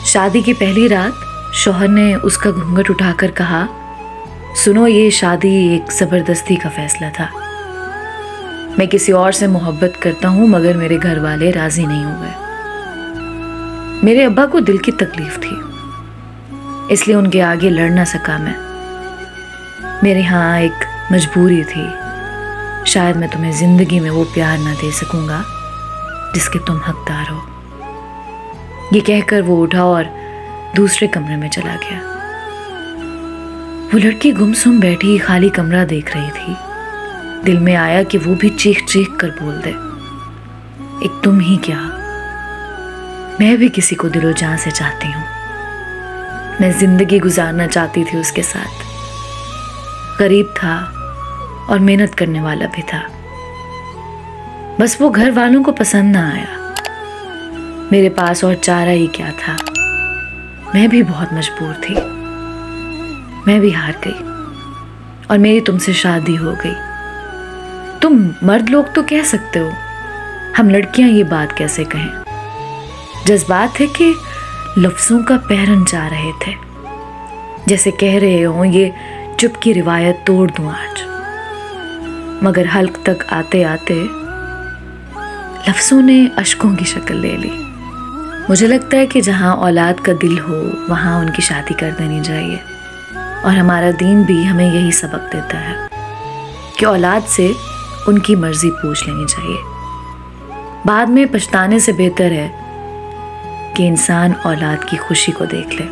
शादी की पहली रात शौहर ने उसका घूंघट उठाकर कहा, सुनो, ये शादी एक ज़बरदस्ती का फैसला था। मैं किसी और से मोहब्बत करता हूँ मगर मेरे घर वाले राज़ी नहीं हुए। मेरे अब्बा को दिल की तकलीफ थी, इसलिए उनके आगे लड़ ना सका मैं। मेरे यहाँ एक मजबूरी थी, शायद मैं तुम्हें ज़िंदगी में वो प्यार ना दे सकूँगा जिसके तुम हकदार हो। ये कहकर वो उठा और दूसरे कमरे में चला गया। वो लड़की गुमसुम बैठी खाली कमरा देख रही थी। दिल में आया कि वो भी चीख चीख कर बोल दे, एक तुम ही क्या, मैं भी किसी को दिलो जान से चाहती हूँ। मैं जिंदगी गुजारना चाहती थी उसके साथ। गरीब था और मेहनत करने वाला भी था, बस वो घर वालों को पसंद ना आया। मेरे पास और चारा ही क्या था। मैं भी बहुत मजबूर थी। मैं भी हार गई और मेरी तुमसे शादी हो गई। तुम मर्द लोग तो कह सकते हो, हम लड़कियां ये बात कैसे कहें। जज्बात है कि लफ्ज़ों का पैरन जा रहे थे, जैसे कह रहे हो ये चुप की रिवायत तोड़ दूं आज। मगर हल्क तक आते आते लफ्ज़ों ने अश्कों की शक्ल ले ली। मुझे लगता है कि जहाँ औलाद का दिल हो वहाँ उनकी शादी कर देनी चाहिए, और हमारा दीन भी हमें यही सबक देता है कि औलाद से उनकी मर्जी पूछ लेनी चाहिए। बाद में पछताने से बेहतर है कि इंसान औलाद की खुशी को देख ले।